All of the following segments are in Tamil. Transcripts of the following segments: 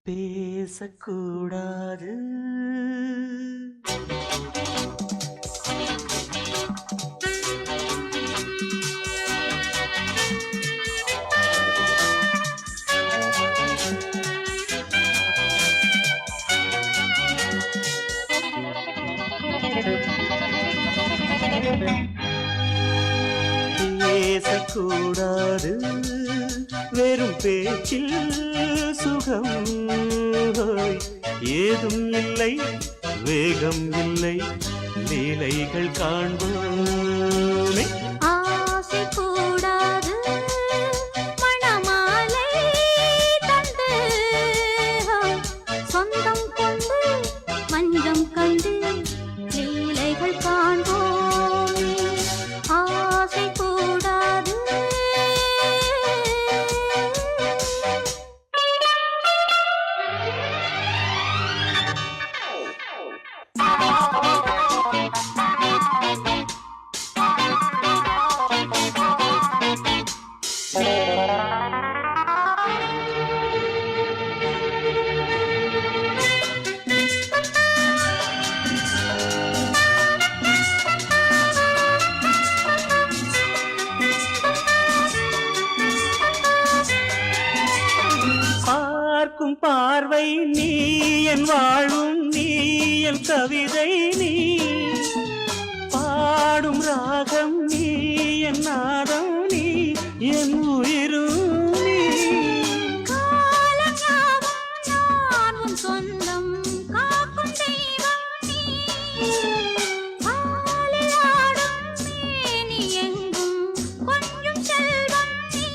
பேசக்கூடாது. பேசக்கூடாது வெறும் பேச்சில் சுகம் ஏதும் இல்லை, வேகம் இல்லை, லீலைகள் காண்போமே. ஆசை கூடாது மணமாலை தந்து சொந்தம் கொண்டு மஞ்சம் கண்டு லீலைகள் காண்போமே. ஆசை கூடாது பார்க்கும் பார்வை நீ, என் வாழும் நீ, என் கவிதை நீ, பாடும் ராகம் நீ, என் நாதம் நீ, என் உயிரும் நீ. சொந்தம் காக்கும் தெய்வம் நீ, நீ எங்கும் கொஞ்சம் செல்வம் நீ.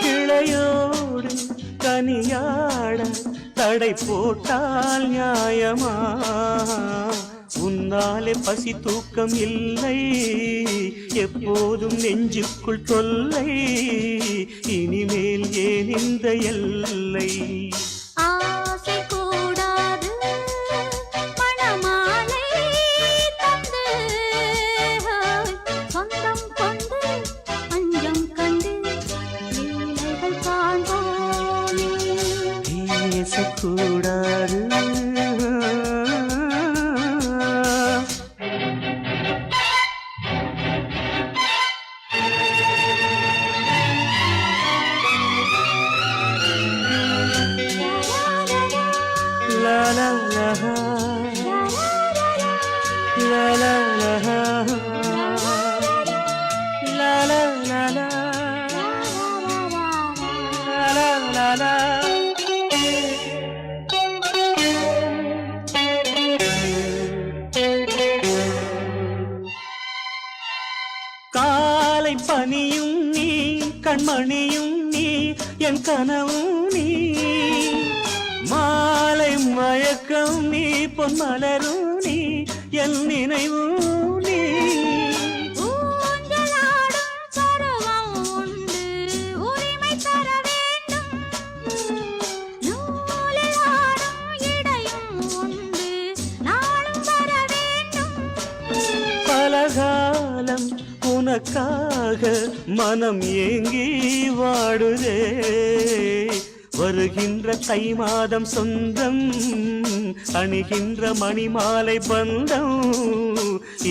கிளையோடு கனியாட தடை போட்டால் நியாயமா? உன்னாலே பசி தூக்கம் இல்லை, எப்போதும் நெஞ்சுக்குள் தொல்லை, இனிமேல் ஏன் இந்த எல்லை? ஆசை கூடாது மணமாலை தந்து சொந்தம் கொண்டு அஞ்சம் கண்டு லீலைகள் காண்போமே. பேசக்கூடாது. La la la la la la la la la la la la. காலை பனியும் நீ, கண்மணியும் நீ, என் கனவும் நீ, மாலை மயக்கம் நீ, பொன்மலரும் நீ, என் நினைவும் நீ. ஊஞ்சலாடும் பருவம் உண்டு, உரிமை தர வேண்டும். நூலில் ஆடும் இடையும் உண்டு, நாளும் வர வேண்டும். பலகாலம் உனக்காக மனம் ஏங்கி வாடுதே, வருகின்ற தை மாதம் சொந்தம், அணிகின்ற மணிமாலை பந்தம்,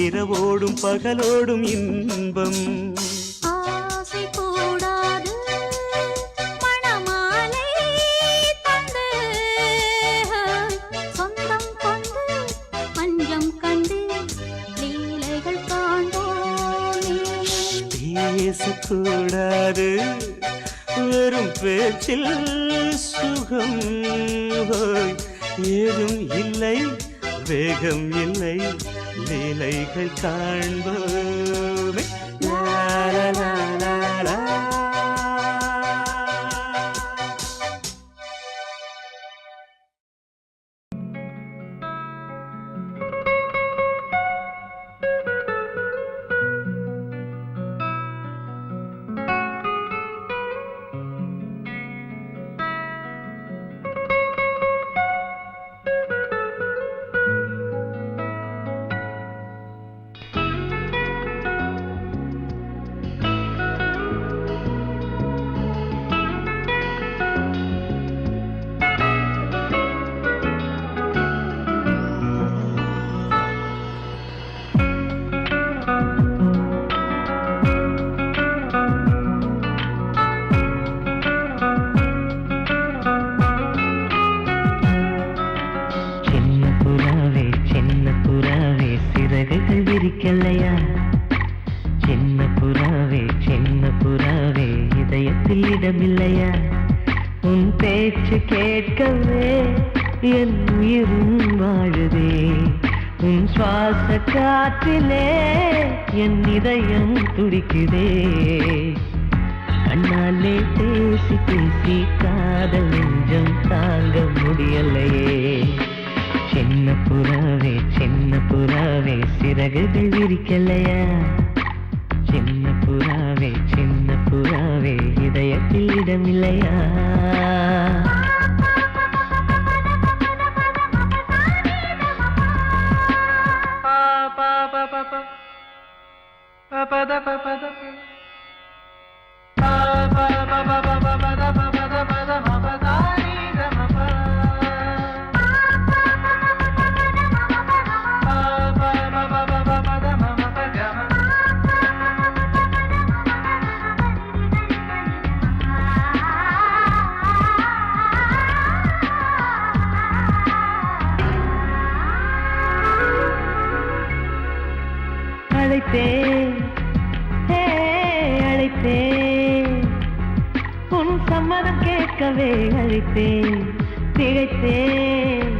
இரவோடும் பகலோடும் இன்பம். ஆசை கூடாது மணமாலை தந்து சொந்தம் கொண்டு மஞ்சம் கண்டு லீலைகள் காண்போமே. பேசக்கூடாது வெறும் பேச்சில் சுகம் ஏதும் இல்லை, வேகம் இல்லை, லீலைகள் காண்போமே. லா லா லா லா லா. பேச்சு கேட்கவே என் உயிரும் வாழுதே. உன் சுவாச காற்றிலே என் இதயம் துடிக்குதே. கண்ணாலே பேசி பேசி காதல் நெஞ்சம் தாங்க முடியலையே. சின்ன புறாவே சிறகுகள் விரிக்கலையா? சின்ன புறாவே இதயத்தில் இடமில்லையா? அழைத்தேன் உன் சம்மதம் கேட்கவே அழைத்தேன். திகைத்தேன்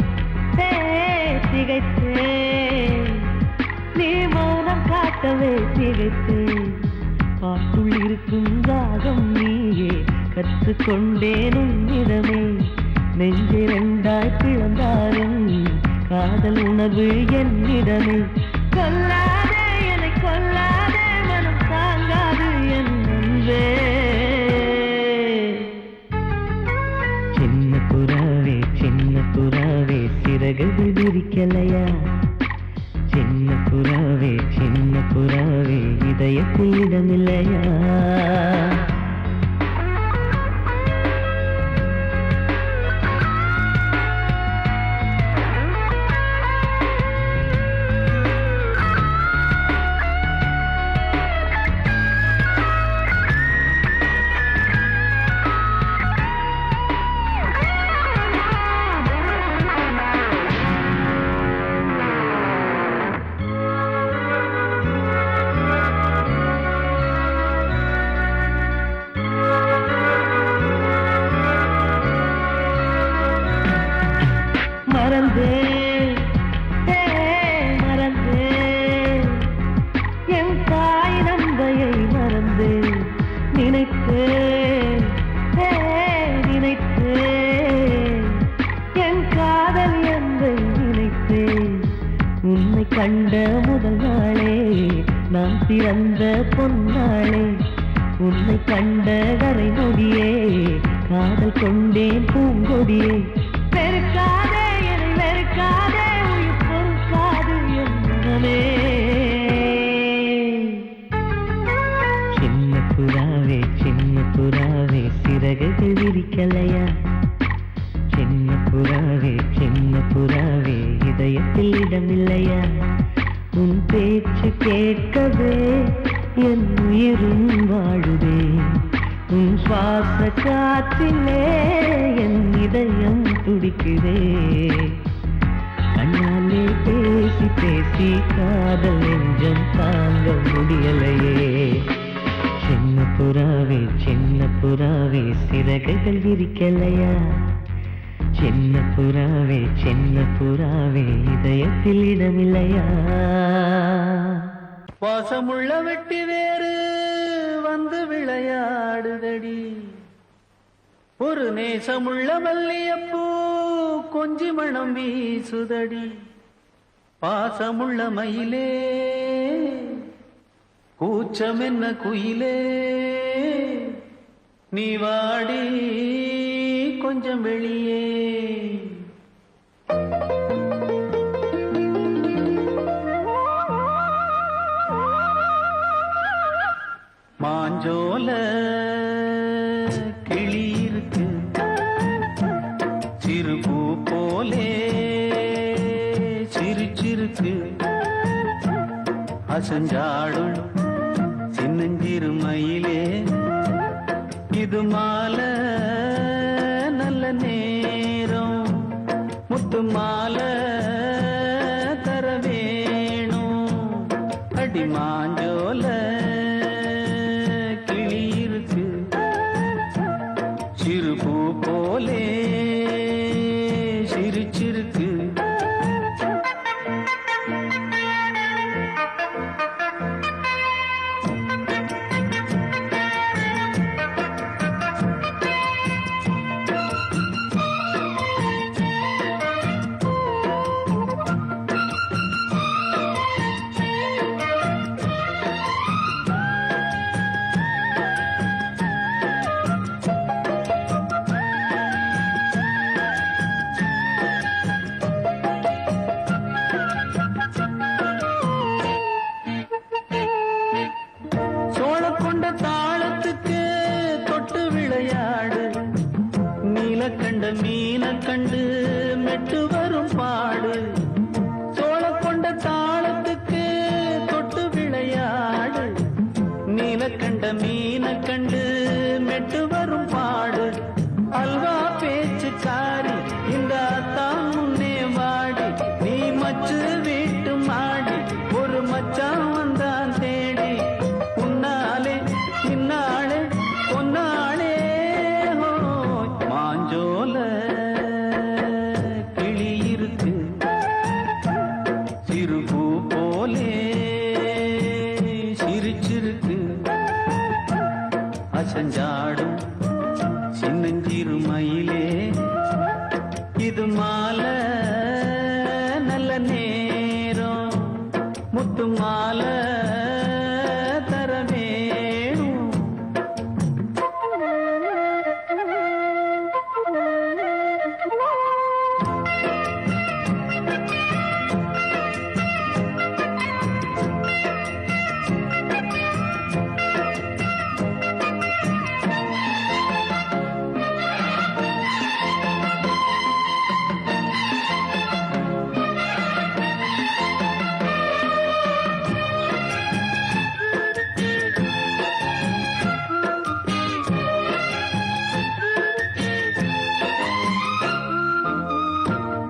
நீ மௌனம் காட்டவே திகைத்தேன். பாட்டுள் இருக்கும் ராகம் நீயே கற்றுக்கொண்டேன் உன்னிடமே. நெஞ்சிரண்டாய் பிளந்தாலும் காதல் உணர்வு என்னிடமே. கொல்லாதே என்னை கொல்லாதே மனம் தாங்காது என் அன்பே. சின்ன புறாவே சிறகுகள் விரிக்கலையா? சின்ன புறாவே இதயத்தில் இடமில்லையா? மறந்தேன் என் தாய் நந்தையை மறந்தேன். நினைத்தேன் என் காதல் எந்தை நினைத்தேன். உன்னை கண்ட முதல் நாளே நான் பிறந்த பொன்னாளே. உன்னை கண்ட கரை நொடியே காதல் கொண்டேன் பூங்கொடியே. வெறுக்காதே என்னை வெறுக்காதே உயிர் பொறுக்காது என் மனமே. சின்ன புறாவே சிறகுகள் விரிக்கலையா? சின்ன புறாவே இதயத்தில் இடமில்லையா? உன் பேச்சு கேட்கவே என் உயிரும் வாழுதே. உன் சுவாச காற்றிலே என் இதயம் துடிக்குதே. கண்ணாலே பேசி பேசி காதல் நெஞ்சம் தாங்க முடியலையே. சின்ன புறாவே சிறகுகள் விரிக்கலையா? சின்ன புறாவே இதயத்தில் இடமில்லையா? வாசமுள்ள வெட்டி வேறு வந்து விளையாடுதடி. ஒரு நேசமுள்ள மல்லியப்பூ கொஞ்சி மணம் வீசுதடி. பாசமுள்ள மயிலே கூச்சம் என்ன குயிலே. நீ வாடி கொஞ்சம் வெளியே. மாஞ்சோல கிளி இருக்கு சிறுபூ போலே சிரிச்சிருக்கு. அசஞ்சாடும் சின்னஞ்சிறு மயிலே இது மாலை நல்ல நேரம். முத்து மாலை தர வேணும். அடி மாஞ்சோல சிறு பூ போலே சிரிச்சிருக்கு. சோளக்கொண்ட தாளத்துக்கு தொட்டு விளையாடு, நீலக்கண்ட மீன கண்டு மெட்டு வரும் பாடு. சோளக்கொண்ட தாளத்துக்கு தொட்டு விளையாடு, நீலக்கண்ட மீன கண்டு மெட்டு வரும் பாடு. அல்வா பேச்சுக்காரி இந்த அத்தான் முன்னே வாடி, நீ மச்சு வீட்டு மாடி ஒரு மச்சான் வந்தான் தேடி. உன்னாலே இன்னாளே பொன்னாளே ஹோய், மாஞ்சோல கிளி இருக்கு சிறுபூ போலே சிரிச்சிருக்கு. அசஞ்சாடும் சின்னஞ்சிறு மயிலே, இது மாலை நல்ல நேரம், முத்து மாலை தர வேணும்.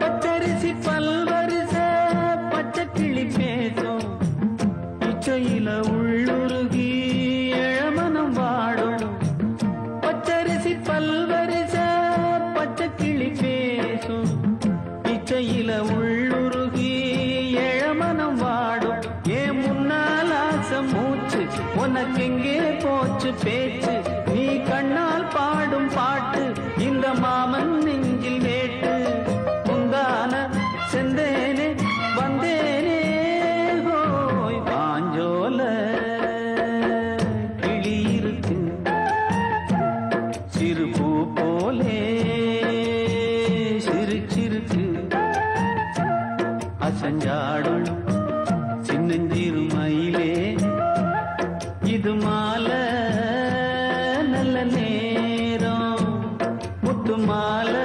பச்சரிசி பல்வரிச பச்சை கிளி பேசும், இச்சையில உள்ளுருகி இளமனம் வாடும். பச்சரிசி பல்வரிச பச்சை கிளி பேசும், இச்சையில உள்ளுருகி இளமனம் வாடும். ஏன் முன்னால் ஆசை மூச்சு உனக்கெங்கே போச்சு பேச்சு, நீ கண்ணால் பாடும் பாட்டு இந்த மாமன் நெஞ்சில் வேட்டு. முந்தான செந்தேனே வந்தேனே ஹோய், பாஞ்சோல கிளி இருக்கு சிறுபூ போலே சிரிச்சிருக்கு. அசஞ்சாடும் சின்னஞ்சிறு மயிலே, இது மாலை நல்ல நேரம், முத்து மாலை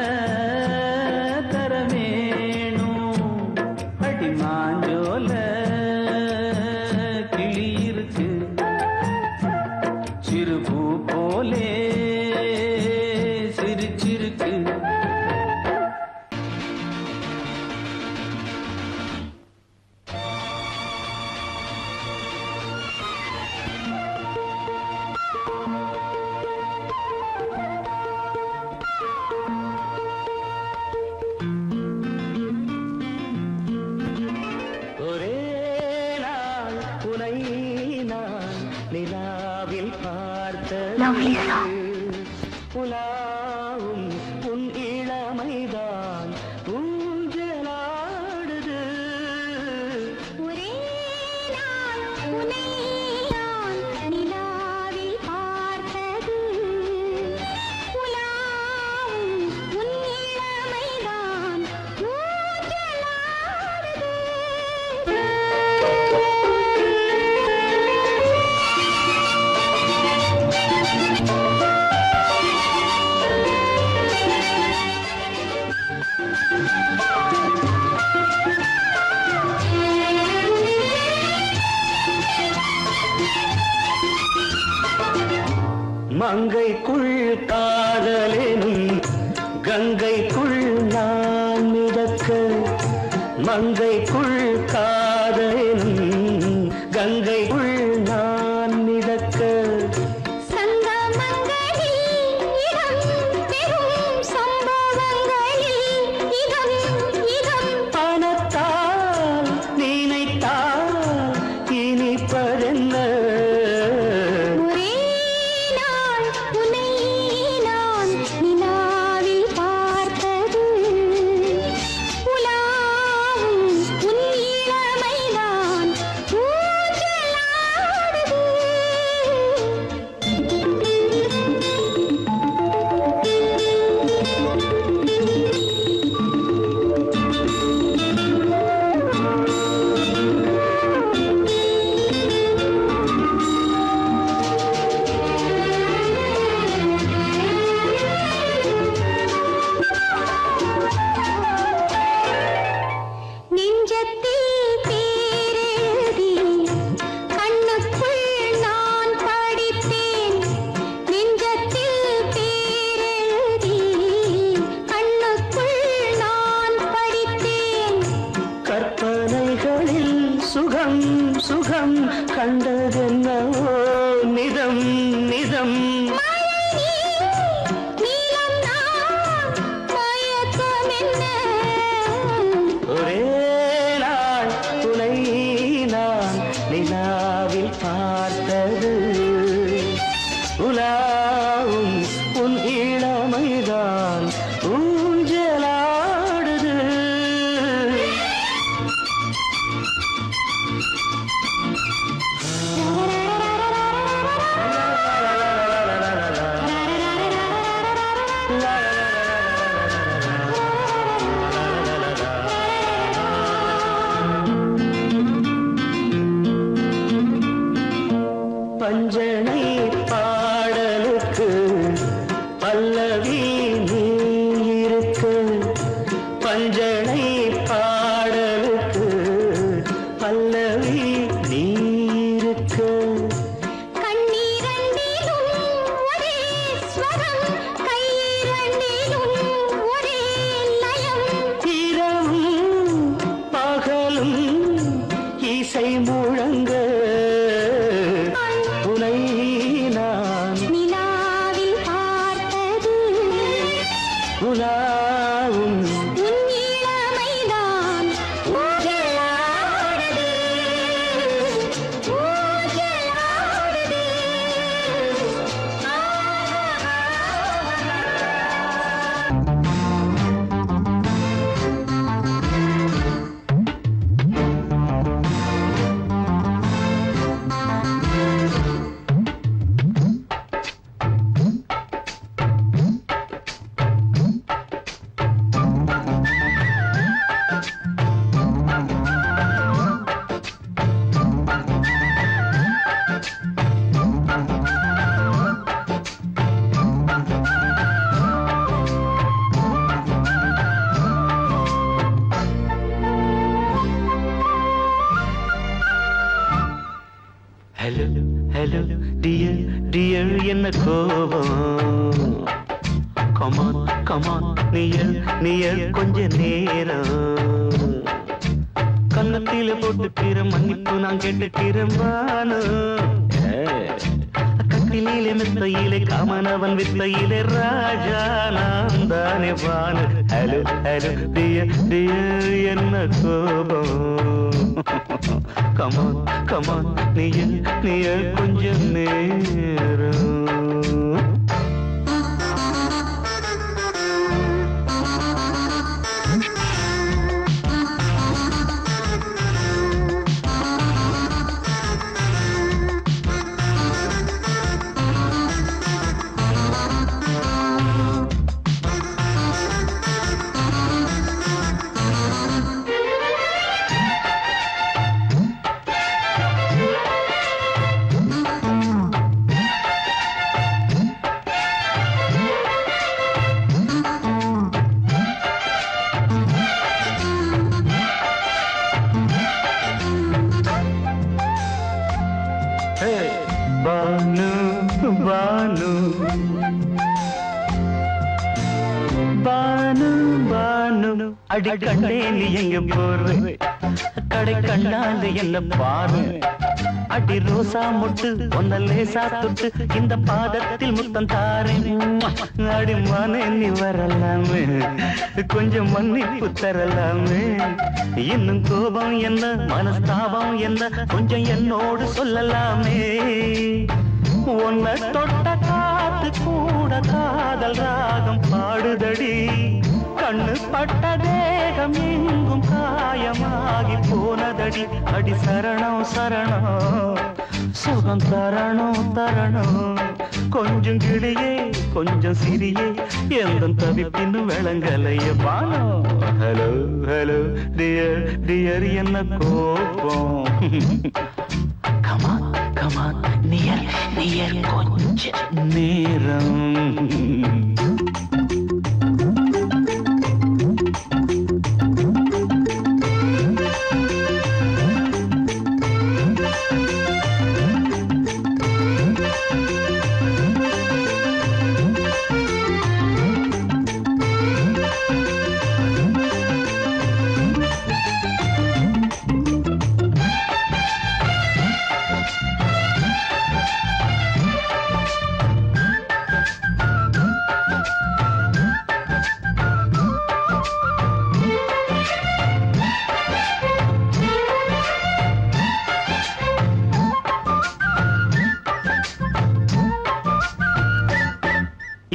தர வேணும். அடி மாஞ்சோல கிளி இருக்கு சிறுபூ போலே சிரிச்சிருக்கு. ஒரே நாள் உனை நான் நிலாவில் Lovely பார்த்தது, song. உலாவும் உன் இளமைதான் ஊஞ்சலாடுது. ஒரே நாள் உன்னை நான் நிலாவில் பார்த்தது, உலாவும் உன் இளமைதான் மங்கைக்குள் காதலெனும் கங்கைக்குள் நான் மிதக்க, மங்கைக்குள் காதலெனும் கங்கைக்குள் நான் மிதக்க. சங்கமங்களில் இடம் பெறும் சம்பவங்களில் இதம் நிலவும் உன் இளமைதான் ஊஞ்சலாடுதே, ஊஞ்சலாடுதே. ஹலோ ஹலோ டியர் டியர் என்ன கோபம் கமான் கமான் நியர் நியர் கொஞ்ச நேரம் கன்னத்தில போட்டுக்கிற மன்னிப்பு நான் கேட்டுக்கிறேன் கட்டிலே மெத்தையிலே காமனவன் வித்தையிலே ராஜா நான் தானே வானு ஹலோ ஹலோ டியர் டியர் என்ன கோபம் கமான் கமான் நீய கொஞ்சம் நேரம் பானு பானு பானு பானு அடி கண்டே நீ எங்க போற கடை கண்டாந்து என்ன பாரு அடி ரோசா முட்டு ஒன்ன லேசா தொட்டு இந்த பாதத்தில் முத்தம் தாரேன் அடி மானே நீ வரலாமே கொஞ்சம் மன்னிப்பு தரலாமே இன்னும் கோபம் என்ன மனஸ்தாபம் என்ன கொஞ்சம் என்னோடு சொல்லலாமே உன்னை தொட்ட காத்து கூட காதல் ராகம் பாடுதடி கண்ணு பட்ட தேகம் எங்கும் காயமாகி போனதடி அடி சரணம் சரணம் சுகம் தரணும் தரணும் கொஞ்சம் கிளியே கொஞ்சம் சிறியே எந்த தவிப்பின்னு விளங்கலைய பானோ ஹலோ ஹலோ டியர் டியர் என்ன கோபம் கமான் கமான் நியர் நியர் கொஞ்ச நேரம்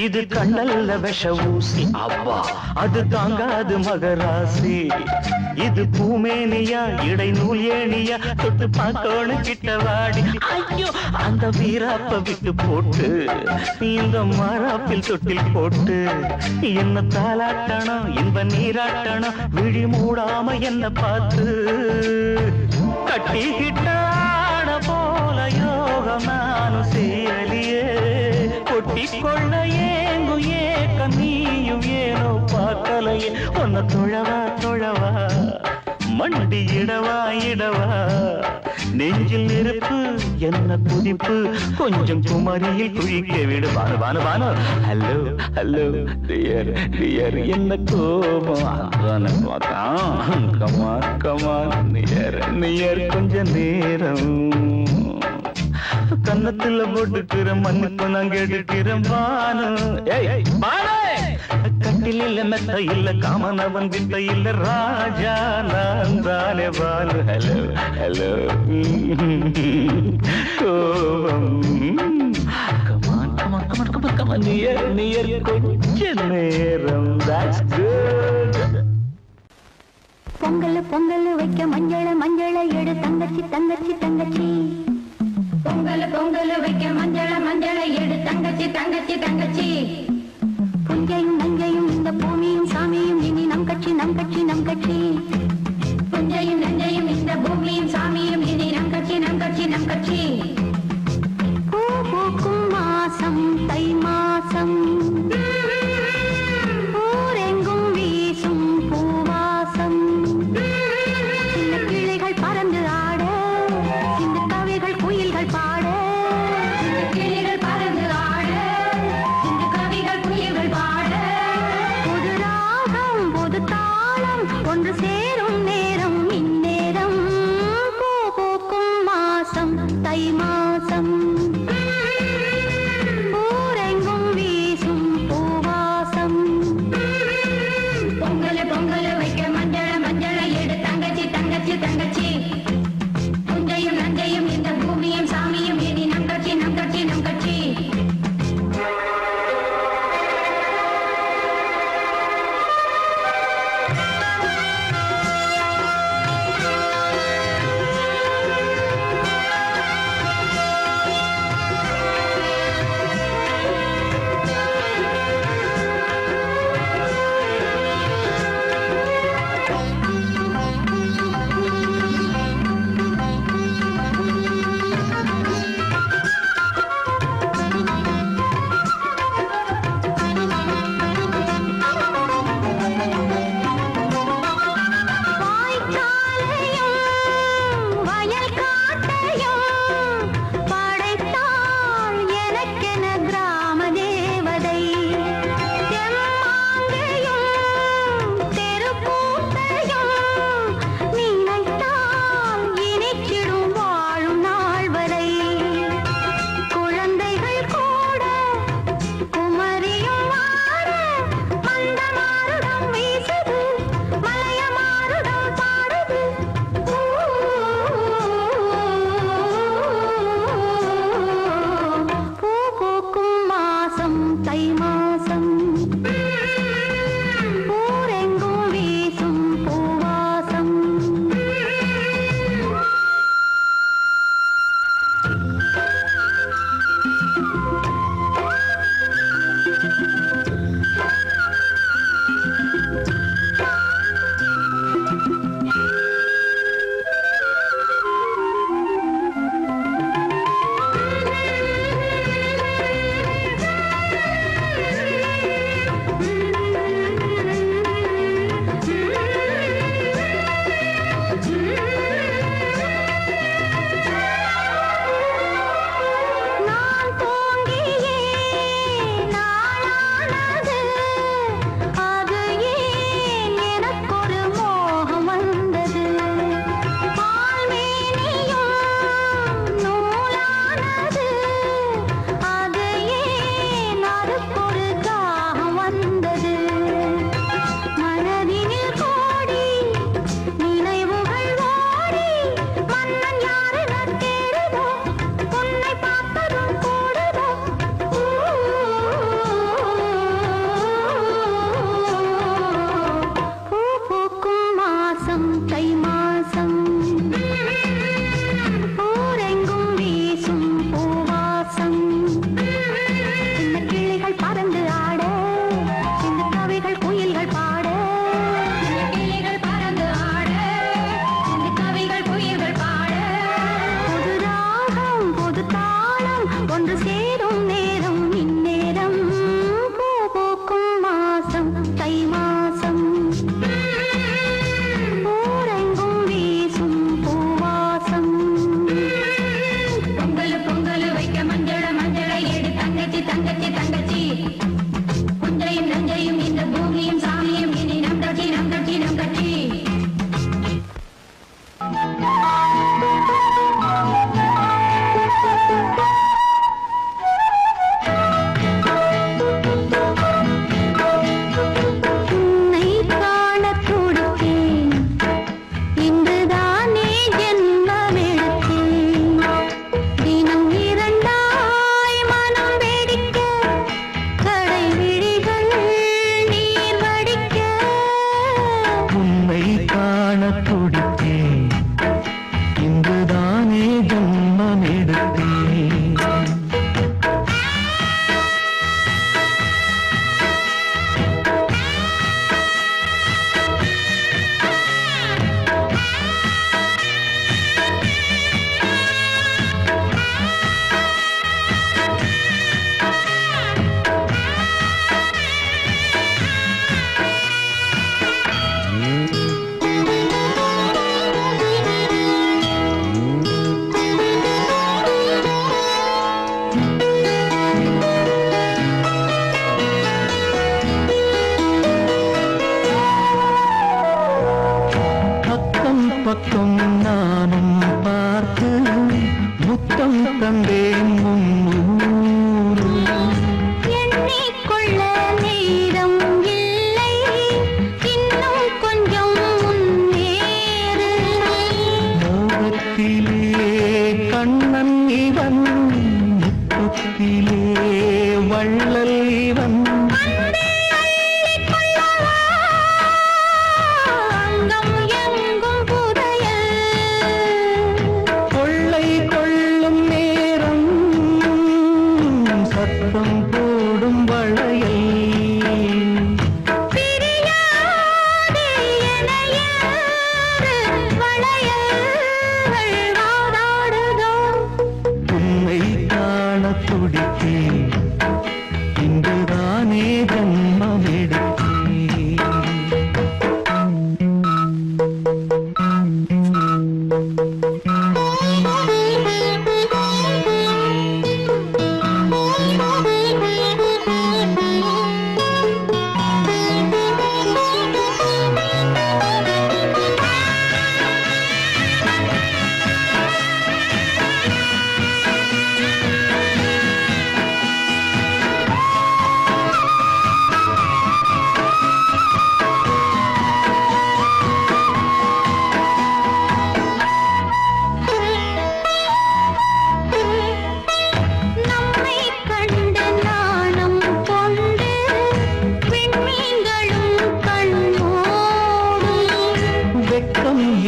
இது கண்ணல்ல விஷ ஊசி அவ்வா அது தாங்காது மகராசி இது பூமேனியா இடை நூல் ஏனியா தொட்டு பார்க்கோணு கிட்ட வாடி ஐயோ அந்த வீராப்ப விட்டு போட்டு இந்த மாறாப்பில் தொட்டில் போட்டு என்ன தாலாட்டணும் இன்ப நீராட்டணும் விழி மூடாம என்ன பார்த்து கட்டிக்கிட்டான போல யோகம் நானும் செய்யலியே கொட்டிக்கொள்ள ஏங்கும் ஏக்க நீயும் ஏனோ பார்க்கலையே உன்னை தொழவா தொழவா மண்டி இடவா இடவா நெஞ்சில் நெருப்பு என்ன துடிப்பு கொஞ்சம் குமரியில் குழிக்க விடு வானு வானு வானு ஹலோ ஹலோ டியர் டியர் என்ன கோபம் கமா கமா நியர் நியர் கொஞ்ச நேரம் கன்னத்துல போட்டுக்கிற மன்னிப்பு நான் கேட்டுக்கிறேன் பானு ஏய் பானு கட்டில் இல்ல மெத்த இல்ல காமனவன் வித்த இல்ல ராஜா நான் தானே பாலு ஹலோ ஹலோ கோபம் come on come on come on come on come on near கொஞ்ச நேரம் that's good பொங்கல் பொங்கல் வைக்க மஞ்சள மஞ்சள எடு தங்கச்சி தங்கச்சி தங்கச்சி பொங்கல் பொங்கல் வைக்க மஞ்சள மஞ்சள எடு தங்கச்சி தங்கச்சி தங்கச்சி புஞ்சையும் நஞ்சையும் இந்த பூமியும் சாமியும் இனி நம் கட்சி நம் கட்சி நம் கட்சி புஞ்சையும் நஞ்சையும் இந்த பூமியும் சாமியும் இனி நம் கட்சி நம் கட்சி நம் கட்சி பூ பூக்கும் மாசம் தை மாசம் ஊரெங்கும் வீசும் பூவாசம் சின்ன கிளிகள் பறந்து ஆட சின்ன கவிகள் குயில்கள் பாட சின்ன கிளிகள் பறந்து ஆட சின்ன கவிகள் குயில்கள் பாட புது ராகம் புது தாளம் ஒன்று சேர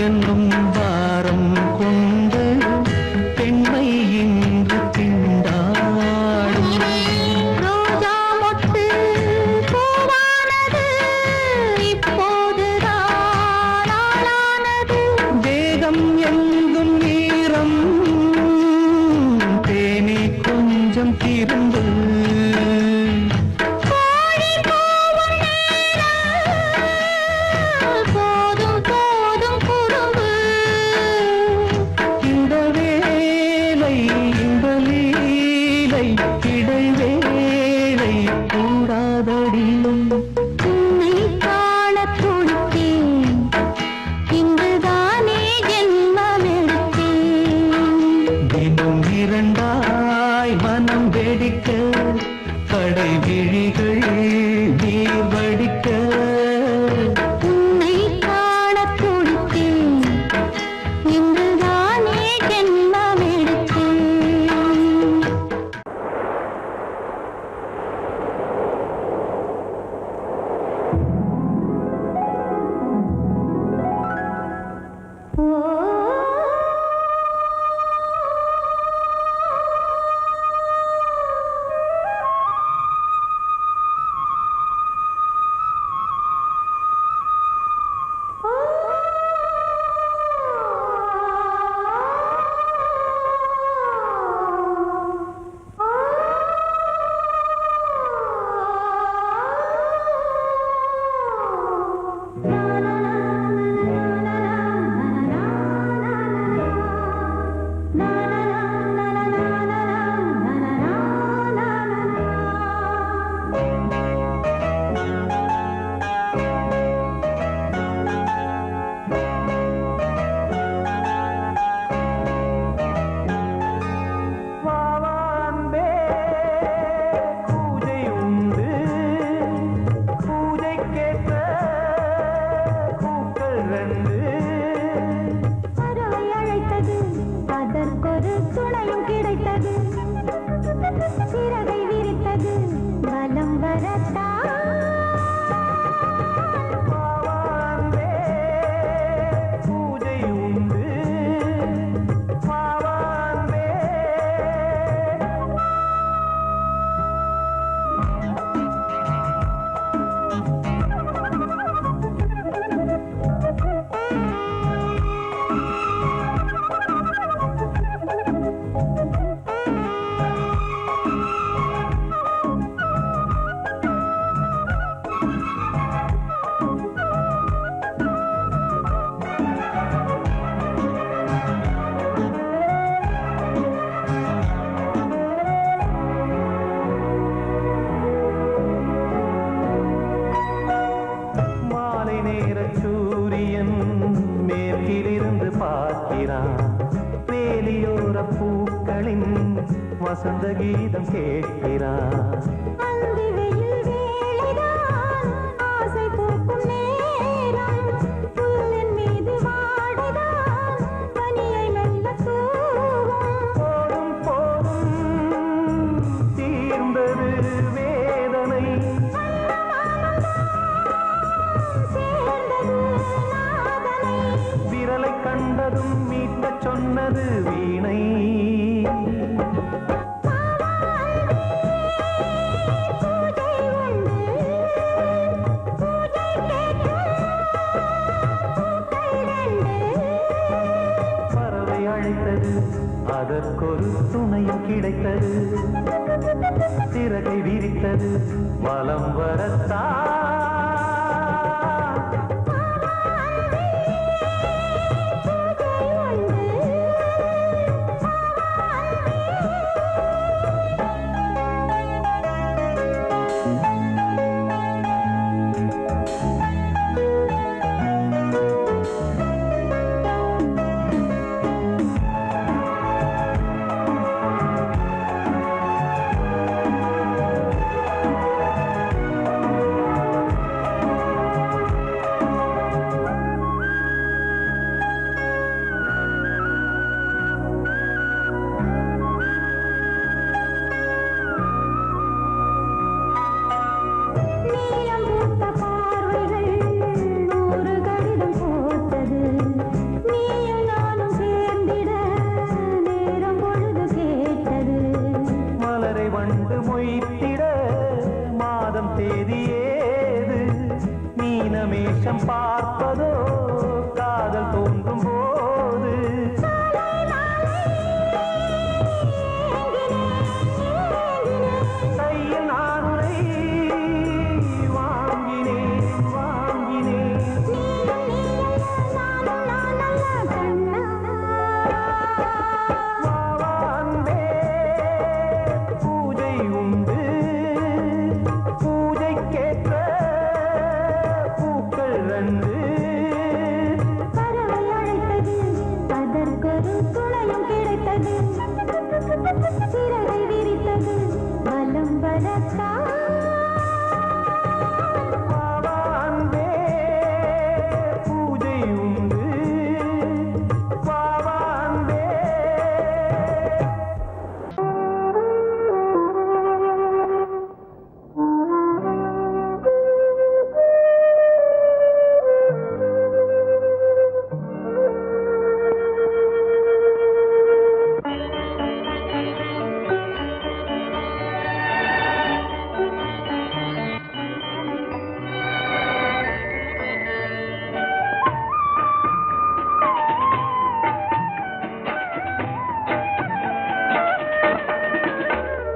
என்னும் பாரம் கொண்டு பெண்மை இன்று திண்டாடும். ரோஜா மொட்டு பூவானது இப்போதுதான் ஆளானது. தேகம் எங்கும் ஈரம் தேனே கொஞ்சம் திருந்து. கோழி கூவும் நேரம் போதும் போதும் குறும்பு. இந்த வேலை இந்த லீலை இடைவேளை கூடாதடியும். உன்னை காணத் துடித்தேன், இங்குதானே ஜென்மமெடுத்தேன். தினம் இரண்டாய் மனம் வெடிக்க கடை விழிகள் நீர் வடிக்க. உன்னை காணத் துடித்தேன், இங்குதானே ஜென்மமெடுத்தேன். வாவான்பே பூஜை உண்டு, பூஜைக்கேற்ற பூக்கள் ரெண்டு. பறவை அழைத்தது, அதற்கொரு துணையும் கிடைத்தது. சிறகை விரித்தது, வலம் வரத்தான். வாவான்பே பூஜை உண்டு, வாவான்பே. மாலை நேர சூரியன் மேற்கிலிருந்து பார்க்கிறான். வேலியோர பூக்களின் வசந்த கீதம் கேட்கிறான். அந்தி வெயில் வேளைதான் ஆசை பூக்கும் நேரம். புல்லின் மீது வாடைதான் பனியை மெல்ல தூவும். போதும் போதும் தீர்ந்தது வேதனை. சேர்ந்தது நாதனை. விரலை கண்டதும் மீட்டச் சொன்னது வீணை. பூஜை உண்டு, பூஜை கேட்கும் பூக்கள் ரெண்டு. பறவை அழைத்தது, அதற்கொரு துணையும் கிடைத்தது. சிறகை விரித்தது, வலம் வரத்தான். பார்ப்பதோ காதல் தோன்றும் போது கையில் நானுரை வாங்கினேன் வாங்கினேன் வாவாந்தே பூஜை உண்டு பூஜைக்கேற்ற பூக்கள் ரெண்டு பறவை அழைத்தது அதற்கொரு துணையும் கிடைத்தது சிறகை விரித்தது வலம் வரத்தா வாவாந்தே பூஜை உண்டு வாவாந்தே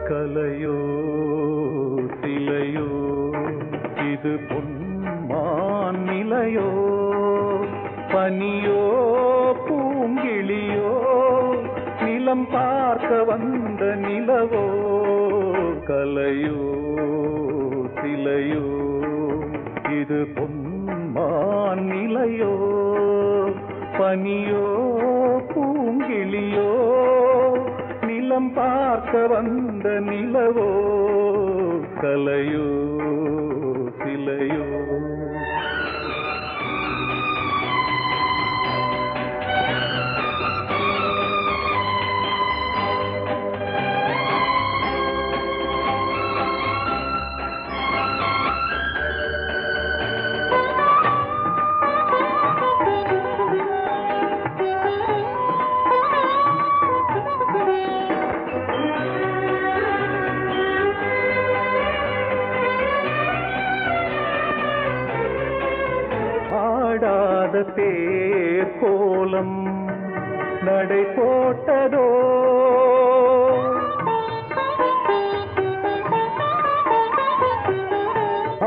கலையோ சிலையோ இது பொன்மான் நிலையோ பனியோ பூங்கிளியோ நிலம் பார்க்க வந்த நிலவோ கலையோ சிலையோ இது பொன்மான் நிலையோ பனியோ பூங்கிளியோ நிலம் பார்க்க வந்த நிலவோ கலையோ சிலையோ ஆடாத தேர் கோலம் நடை போட்டதோ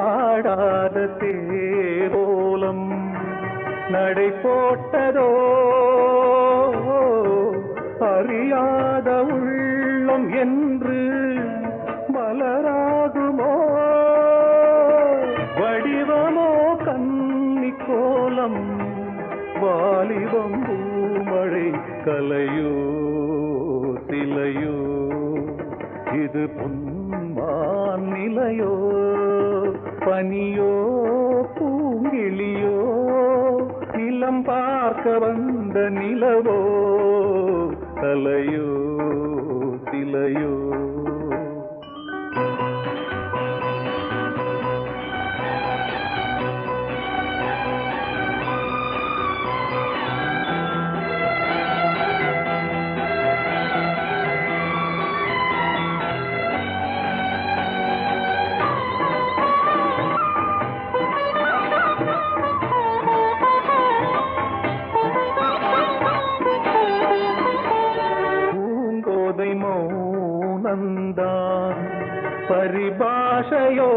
ஆடாத தேர் கோலம் நடை போட்டதோ அறியாத உள்ளம் என்று மலராகுமோ வடிவமோ கன்னி கோலம் வாலிபம் பூமழை கலையோ சிலையோ இது பொன்மான் நிலையோ பனியோ பூங்கிளியோ நிலம் பார்க்க வந்த நிலவோ கலையோ சிலையோ பூங்கோதை மௌனந்தான் பரிபாஷையோ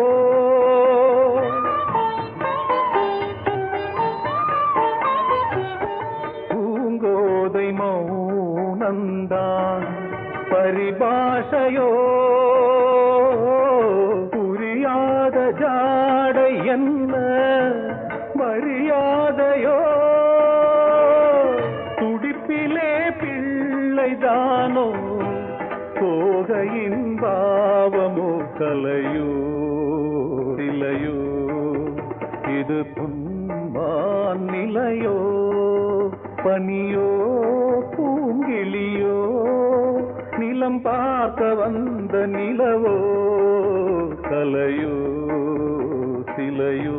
பூங்கோதை மௌனந்தான் பரிபாஷையோ புரியாத ஜாடை என்ன மரியாதையோ துடிப்பிலே பிள்ளைதானோ கோகையின் பாவமோ கலையோ சிலையோ இது பொன்மான் நிலையோ பனியோ பூங்கிளியோ நிலம் பார்க்க வந்த நிலவோ கலையோ சிலையோ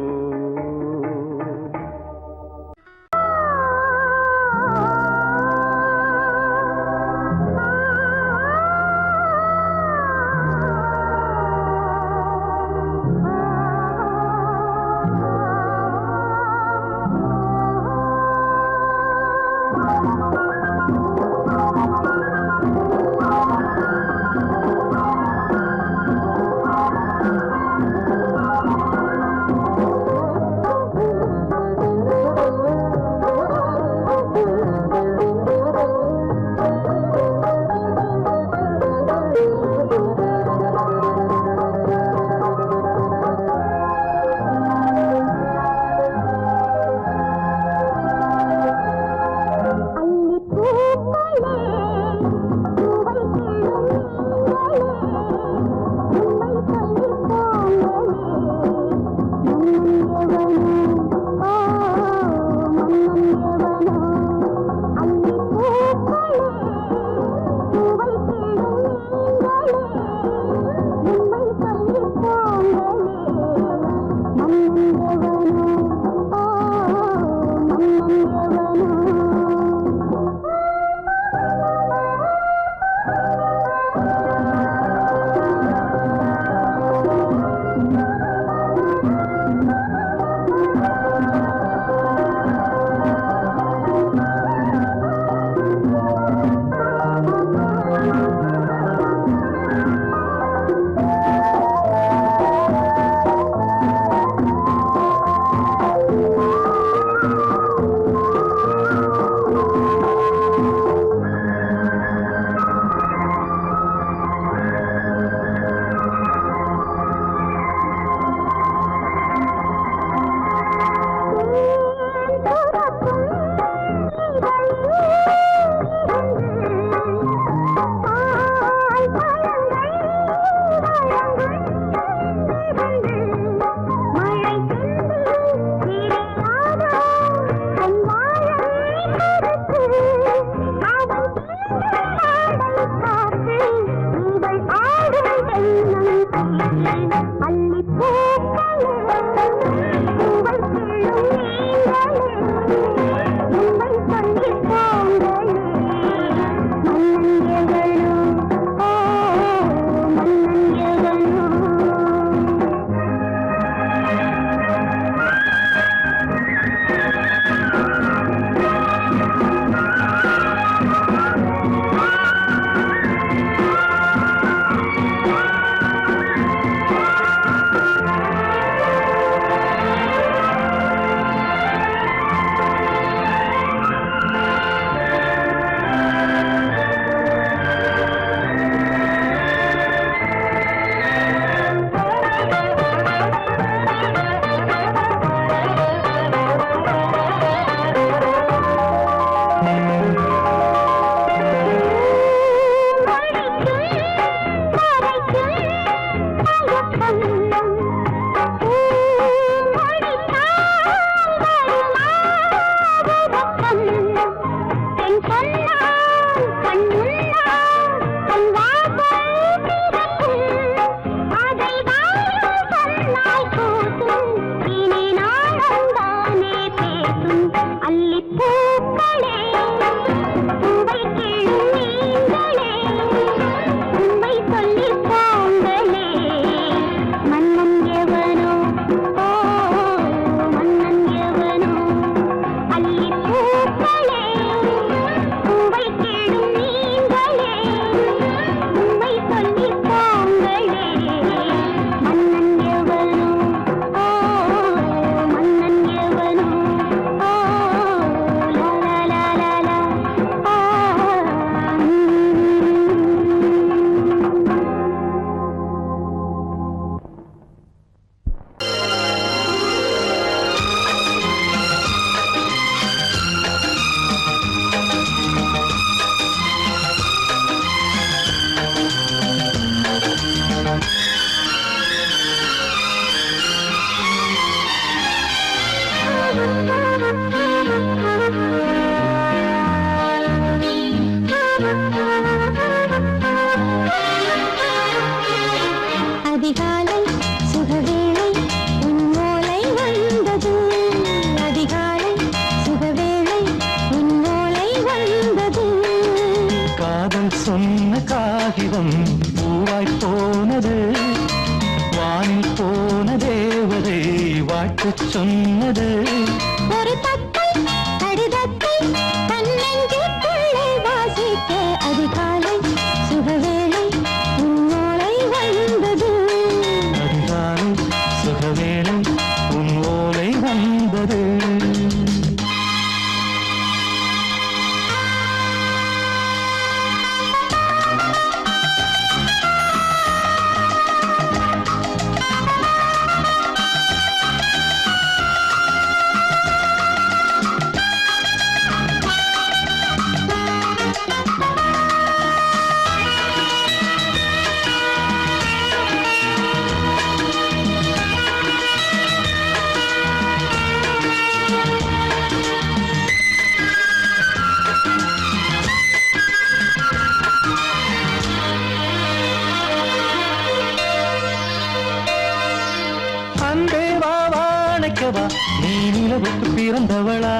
அன்பே வா வாழைக்கவா நீ நிலவுக்கு பிறந்தவளா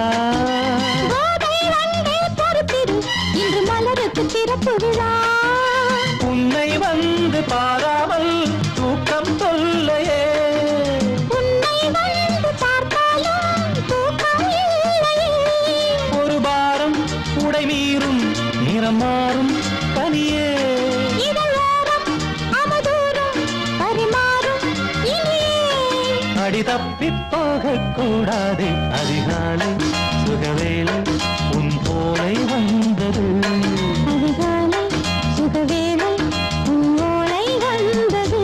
இன்று மலருக்கு திறப்பு விழா உன்னை வந்து பாராமல் தூக்கம் சொல்லையே உன்னை வந்து பார்த்தாலும் தூக்கம் இல்லையே ஒரு பாரம் உடை மீறும் நிறம் மாறும் பனியே இதழோரம் அவதூறும் பரிமாறும் இனியே அடி தப்பி போகக் கூடாது அதிகாலை சுகவேளை உன் போலை வந்தது அதிகாலை சுகவேளை உன்னோளை வந்தது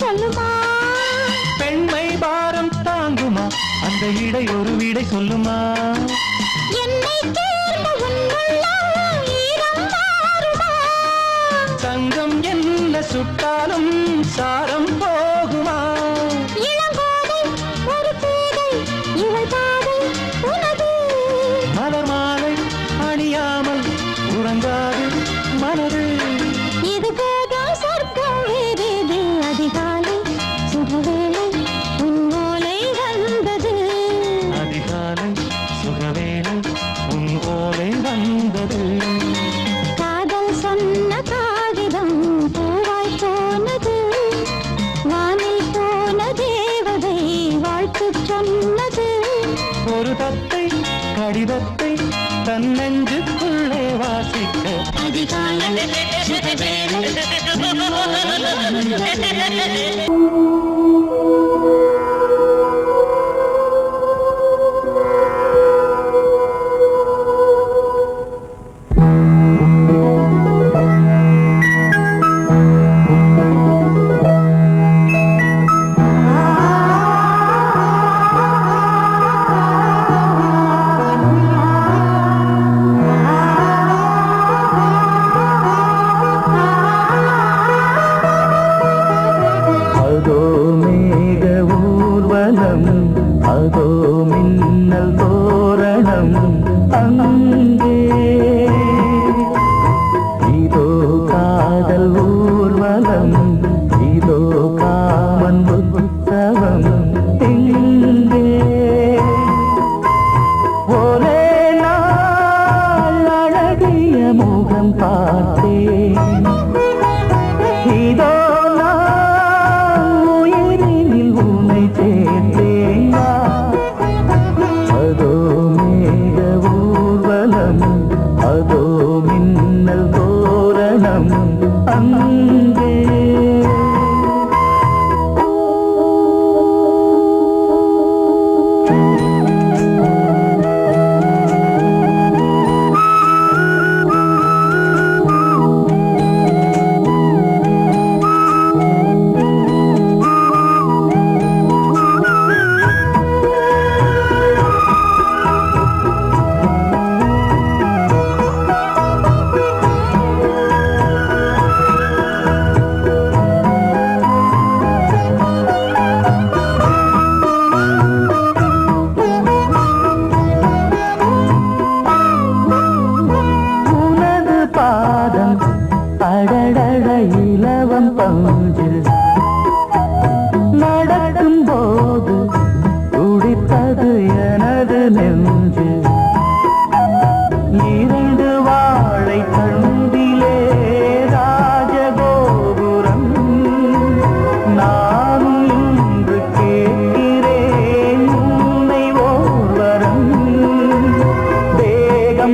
சொல்லுமா பெண்மை பாரம் தாங்குமா அந்த இடை ஒரு விடை சொல்லுமா என்னை தேர்ந்த உன்னுள்ளம் ஈரம் மாறுமா தங்கம் என்ன சுட்டாலும் சாரம் போகுமா இளங்கோதை ஒரு பேதை இவள் பாதை உனது மலர் மாலை அணியாமல் உறங்காது மனது இது போதும் சொர்க்கம் வேறேது அதிகாலை சுகவேளை உன்னோலை வந்தது அதிகாலை சுகவேளை உன் ஓலை வந்தது காதல் சொன்ன காகிதம் பூவாய் போனது வானில் போன தேவதை வாழ்த்து சொன்னது ஒரு தத்தை கடிதத்தை தன் நெஞ்சுக்குள்ளே வாசிக்க அதிகாலை சுகவேளை உன்னோலை வந்தது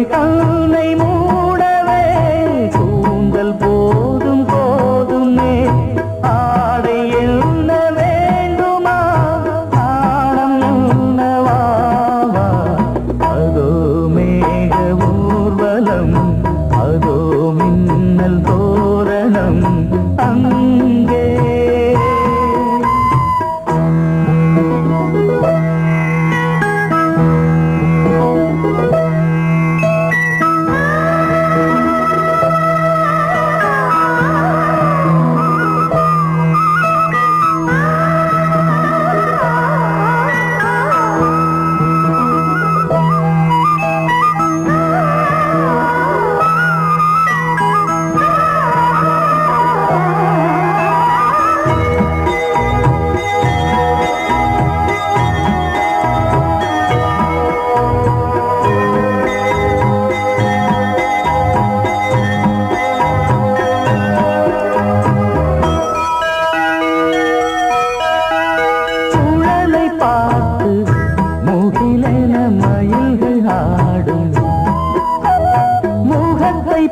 கைகள் தன்னை மூடவே கூந்தல் போதும் போதுமே ஆடை என்ன வேண்டுமா ஆடம் என்னவாவா அதோ மேக ஊர்வலம் அதோ மின்னல் தோரணம் அங்கே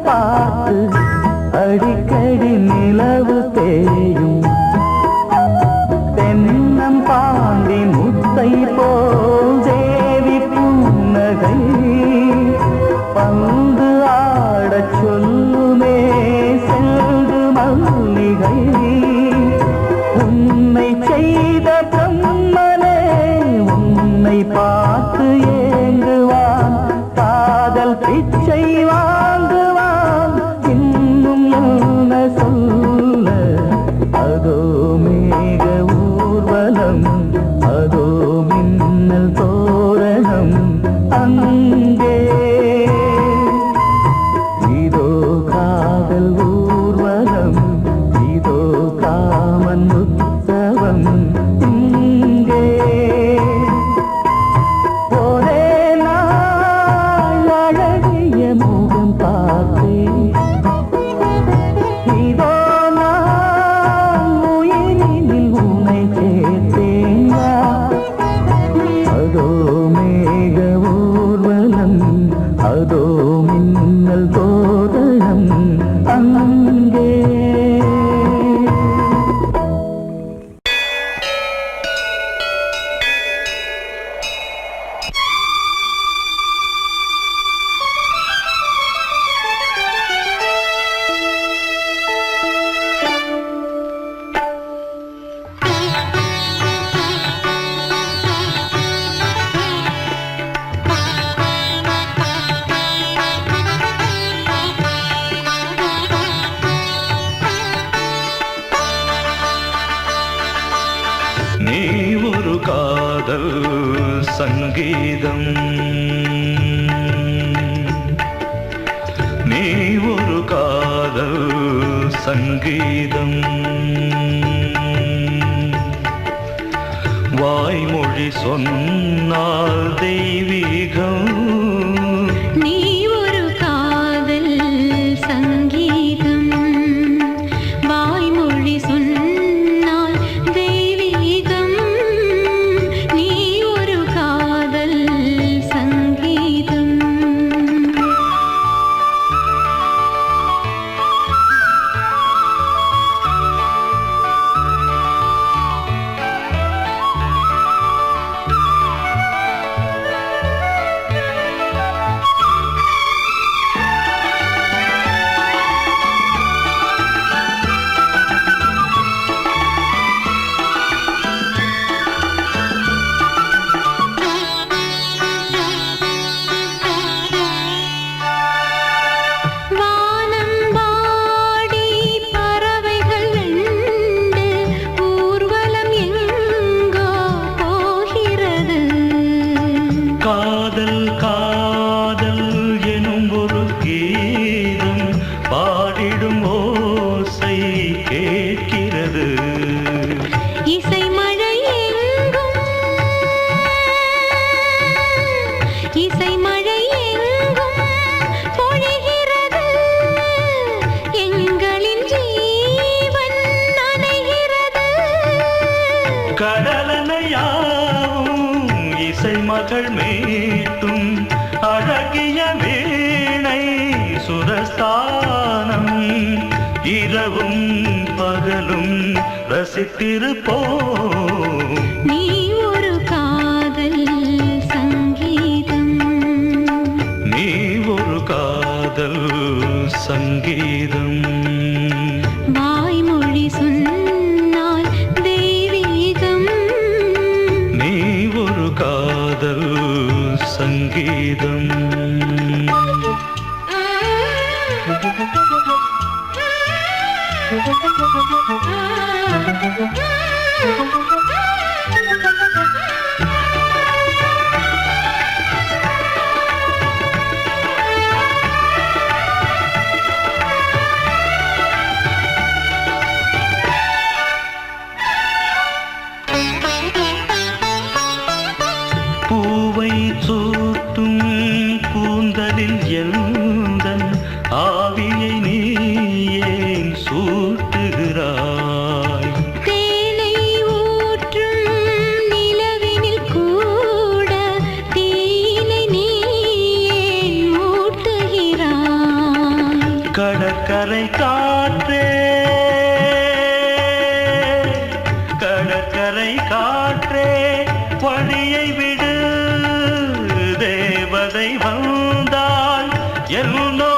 பார்த்து அடிக்கடி நிலவு தேயும் தென்னம் பாண்டி முத்தை போல் தேவி புன்னகை பந்து ஆடச் சொல்லுமே செல்து மல்லிகை உன்னை செய்த பிரம்மனே உன்னை பார்த்து ஏங்குவான் காதல் பிச்சை வாங்குவான் இன்னும் என்ன சொல்ல அதோ மேக ஊர்வலம் அதோ மின்னல் தோரணம் அங்கே இதோ காதல் ஊர்வலம் இதோ காமன் உற்சவம் இங்கே ஒரே நாள் அழகிய முகம் பார்த்தேன் இதோ நான் உயிரினில் உன்னை சேர்த்தேன் அதோ மேக ஊர்வலம் அதோ மின்னல் தோரணம் அங்கே நீ ஒரு காதல் சங்கீதம் நீ ஒரு காதல் சங்கீதம் வாய்மொழி சொன்னால் தெய்வீகம் நீ ஒரு காதல் சங்கீதம் வாய்மொழி சொன்னால் தெய்வீகம் நீ ஒரு காதல் சங்கீதம் வானம்பாடி பறவைகள் வெண்டு ஊர்வலம் எங்கோ போகிறது காதல் காதல் எனும் ஒரு கீதம் பாடிடும் ஓசை கேட்கிறது இசை மழை எங்கும் இசை மழை எங்கும் பொழிகிறது எங்களின் ஜீவன் நனைகிறது கடலனையாவும் இசை மகள் மீட்டும் அழகிய ஸ்வரஸ்தானம் இரவும் பகலும் ரசித்திருப்போம். நீ ஒரு காதல் சங்கீதம், நீ ஒரு காதல் சங்கீதம். வாய்மொழி சொன்னால் தெய்வீகம், நீ ஒரு காதல் சங்கீதம். பூவை சூட்டும் கூந்தலில் எந்தன் ஆவியை நீ ஏன் சூட்டுகிறாய்? தேனை ஊற்றும் நிலவினில் கூட தீனை நீ ஏன் மூட்டுகிறாய்? கடற்கரை காற்றே, கடற்கரை காற்றே வழியை விடு. தேவதை வந்தால் என்னோ